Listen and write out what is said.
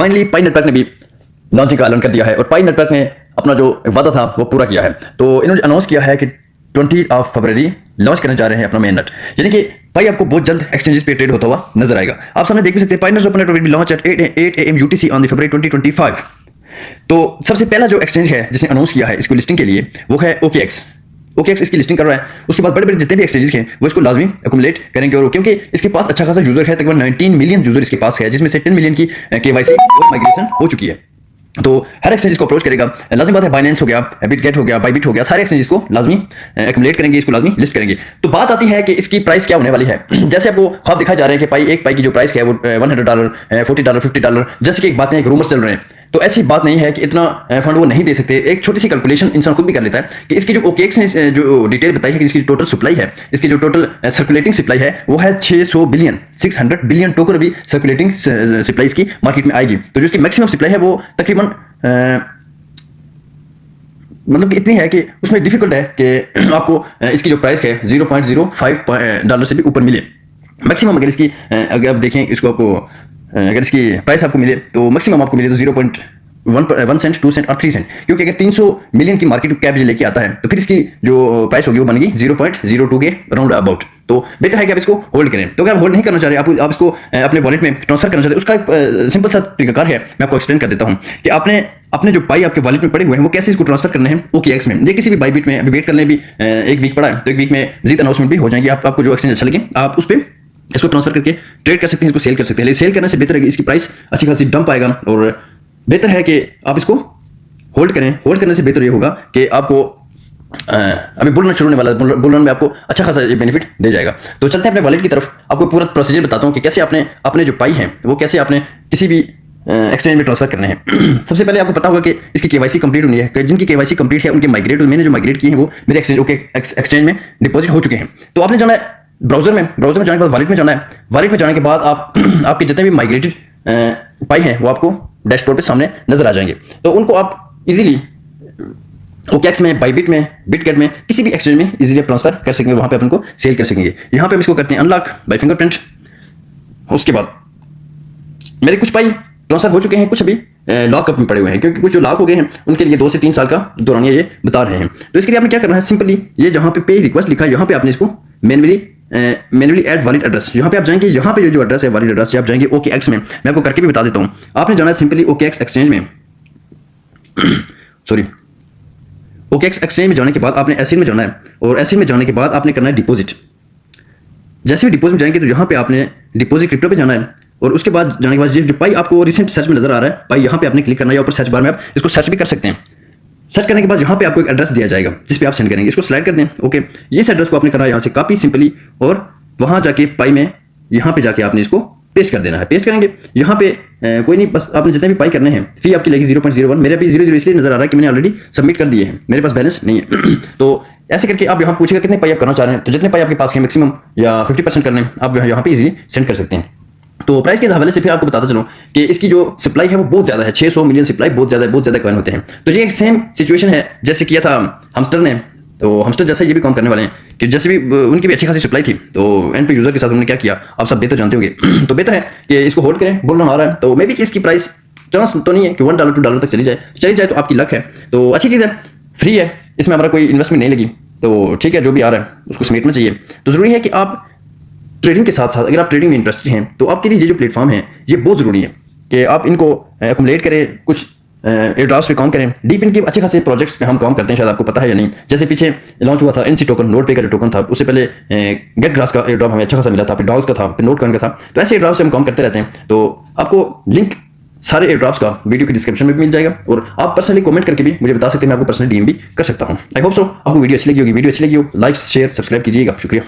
Finally पाई network ने भी launching का ऐलान कर दिया है और पाई नेटवर्क ने अपना जो वादा था वो पूरा किया है। तो इन्होंने अनाउंस किया है कि 20 फरवरी लॉन्च करने जा रहे हैं अपना मेन नेट, यानी कि पाई आपको बहुत जल्द एक्सचेंजेस पे ट्रेड होता हुआ नजर आएगा। आप सामने देख भी सकते हैं Pi network will be launch at 8 AM UTC ऑन February 2025। तो सबसे पहला जो एक्सचेंज है जिसने अनाउंस किया है इसको लिस्टिंग के लिए वो है OKX। OKX इसकी लिस्टिंग कर रहा है। उसके बाद बड़े बड़े जितने भी एक्सचेंजेस हैं वो इसको लाजमी एक्युमुलेट करेंगे, और क्योंकि इसके पास अच्छा खासा यूजर है, तकरीबन 19 मिलियन यूजर इसके पास है, जिसमें से 10 मिलियन की KYC और माइग्रेशन हो चुकी है। तो हर एक्सचेंज को अप्रोच करेगा। लाजमी बात है बाइनेंस हो गया, बिटगेट हो गया, बाइबिट हो गया, सारे एक्सचेंजेस को लाजमी एक्युमुलेट करेंगे, इसको लाजमी लिस्ट करेंगे। तो बात आती है कि इसकी प्राइस क्या होने वाली है। जैसे आपको ख्वाब दिखाई जा रहे हैं कि एक पाई की जो प्राइस है वो $100, $40, $50, जैसे कि एक बातें, एक रूमर्स चल रहे हैं। तो ऐसी बात नहीं है कि इतना फंड वो नहीं दे सकते। एक छोटी सी कैलकुलेशन इंसान खुद भी कर लेता है कि इसकी जो OKX ने जो डिटेल बताई है कि इसकी टोटल सप्लाई है, इसकी जो टोटल सर्कुलेटिंग सप्लाई है वो है 600 बिलियन टोकन अभी सर्कुलेटिंग सप्लाई की मार्केट में आएगी। तो जो इसकी मैक्सिमम सप्लाई है वो तकरीबन मतलब कि इतनी है कि उसमें डिफिकल्ट है कि आपको इसकी जो प्राइस है $0.05 से भी ऊपर मिले। मैक्सिमम अगर इसकी अगर आप देखें इसको, आपको अगर इसकी प्राइस आपको मिले तो मैक्सिमम आपको मिले तो 0.1 सेंट, 2 सेंट और 3 सेंट, क्योंकि अगर 300 मिलियन की मार्केट कैप लेके आता है तो फिर इसकी जो प्राइस होगी वो बनेगी 0.02 के राउंड अबाउट। तो बेहतर है कि आप इसको होल्ड करें। तो अगर आप होल्ड नहीं करना चाह रहे, आप इसको अपने वॉलेट में ट्रांसफर करना चाहते हैं, उसका एक सिंपल सा तरीकाकार है, मैं आपको एक्सप्लेन कर देता हूं कि आपने अपने जो पाई आपके वॉलेट में पड़े हुए हैं वो कैसे इसको ट्रांसफर करने हैं OKX में। ये किसी भी बाइबिट में अभी वेट करने भी एक वीक पड़ा है, तो एक वीक में मजीद अनाउंसमेंट भी हो जाएंगे। आपको जो एक्सचेंज अच्छा लगे आप उस पर इसको ट्रांसफर करके ट्रेड कर सकते हैं, इसको सेल कर सकते हैं। सेल करने से बेहतर है कि इसकी प्राइस अच्छी खासी डंप आएगा, और बेहतर है कि आप इसको होल्ड करें। होल्ड करने से बेहतर ये होगा कि आपको अभी बुल रन शुरू होने वाला है, बुल रन में आपको अच्छा खासा ये बेनिफिट दे जाएगा। तो चलते हैं अपने वॉलेट की तरफ, आपको पूरा प्रोसीजर बताता हूँ कि कैसे आपने अपने जो पाई हैं वो कैसे आपने किसी भी एक्सचेंज में ट्रांसफर करने हैं। सबसे पहले आपको पता होगा कि इसकी KYC कंप्लीट होनी है। जिनकी KYC कंप्लीट है उनके माइग्रेट, मैंने जो माइग्रेट किए हैं वो मेरे एक्सचेंज में डिपॉजिट हो चुके हैं। तो आपने जाना है ब्राउजर में जाने के बाद वॉलेट में जाना है। वॉलेट में जाने के बाद आप आपके जितने भी माइग्रेटेड पाई हैं वो आपको डैशबोर्ड पे सामने नजर आ जाएंगे। तो उनको आप इजीली OKX में, बाइबिट में, बिटगेट में, किसी भी एक्सचेंज में इजीली ट्रांसफर कर सकेंगे, वहां पे अपन को सेल कर सकेंगे। यहाँ पे हम इसको करते हैं अनलॉक बाय फिंगरप्रिंट। उसके बाद मेरे कुछ पाई ट्रांसफर हो चुके हैं, कुछ अभी लॉकअप में पड़े हुए हैं, क्योंकि कुछ जो लॉक हो गए हैं उनके लिए 2 से 3 साल का दौरानिया ये बता रहे हैं। तो इसके लिए आपने क्या करना है, सिंपली ये जहां पे रिक्वेस्ट लिखा है यहाँ पे आपने इसको मैन्युअली ऐड वॉलेट एड्रेस, यहाँ पे आप जाएंगे, यहाँ पे जो एड्रेस है वॉलेट एड्रेस आप जाएंगे OKX में। मैं आपको करके भी बता देता हूँ। आपने जाना है सिंपली OKX एक्सचेंज में सॉरी OKX एक्सचेंज में जाने के बाद आपने एसिड में जाना है, और एसिड में जाने के बाद आपने करना है डिपॉजिट। जैसे भी डिपॉजिट में जाएंगे तो यहाँ पे आपने डिपॉजिट क्रिप्टो पे जाना है, और उसके बाद जाने के बाद जो पाई आपको रिसेंट सर्च में नजर आ रहा है पाई, यहाँ पे आपने क्लिक करना है, या ऊपर सर्च बार में आप इसको सर्च भी कर सकते हैं। सर्च करने के बाद यहाँ पे आपको एक एड्रेस दिया जाएगा जिस पे आप सेंड करेंगे, इसको स्लाइड कर दें। ओके, इस एड्रेस को आपने करना है यहाँ से कॉपी सिंपली, और वहाँ जाके पाई में यहाँ पे जाके आपने इसको पेस्ट कर देना है। पेस्ट करेंगे यहाँ पे कोई नहीं, बस आपने जितने भी पाई करने हैं फी आपकी लगेगी 0.01। मेरे अभी 0.0 इसलिए नजर आ रहा है कि मैंने ऑलरेडी सबमिट कर दिए हैं, मेरे पास बैलेंस नहीं है। तो ऐसे करके आप यहाँ पूछेगा कितने पाई आप करना चाह रहे हैं, तो जितने पाई आपके पास है मैक्सिमम या 50% करने आप यहाँ पे इजीली सेंड कर सकते हैं। तो प्राइस के हवाले से फिर आपको बताता चलूं कि इसकी जो सप्लाई है वो बहुत ज्यादा है, 600 मिलियन सप्लाई, बहुत ज्यादा कॉइन होते हैं। तो ये एक सेम सिचुएशन है जैसे किया था हमस्टर ने। तो हमस्टर जैसा ये भी काम करने वाले हैं कि जैसे भी उनकी भी अच्छी खासी सप्लाई थी, तो एंड पे यूजर के साथ उन्होंने क्या किया आप सब बेहतर जानते होंगे। तो बेहतर है कि इसको होल्ड करें, बुल रन आ रहा है तो मे बी कि इसकी प्राइस चांस तो नहीं है कि $1 $2 तक चली जाए तो आपकी लक है। तो अच्छी चीज़ है, फ्री है, इसमें हमारा कोई इन्वेस्टमेंट नहीं लगी, तो ठीक है, जो भी आ रहा है उसको समेटना चाहिए। तो जरूरी है कि आप ट्रेडिंग के साथ साथ अगर आप ट्रेडिंग में इंटरेस्टेड हैं तो आपके लिए ये जो प्लेटफॉर्म है ये बहुत ज़रूरी है कि आप इनको एक्युमुलेट करें, कुछ एयरड्रॉप्स पे काम करें। डीप इनके अच्छे खासे प्रोजेक्ट्स पे हम काम करते हैं, शायद आपको पता है या नहीं। जैसे पीछे लॉन्च हुआ था NC टोकन, नोट पे का जो टोकन था, उससे पहले गेट ग्रास का एयरड्रॉप हमें अच्छा खासा मिला था, फिर डॉग्स का था, फिर नोट कॉइन का था। तो ऐसे एयरड्रॉप से हम काम करते रहते हैं। तो आपको लिंक सारे एयरड्रॉप्स का वीडियो के डिस्क्रिप्शन में भी मिल जाएगा, और आप पर्सनली कमेंट करके भी मुझे बता सकते हैं, मैं आपको पर्सनली DM भी कर सकता हूँ। आई होप सो आपको वीडियो अच्छी लगी होगी। वीडियो अच्छी लगी हो लाइक शेयर सब्सक्राइब कीजिएगा। शुक्रिया।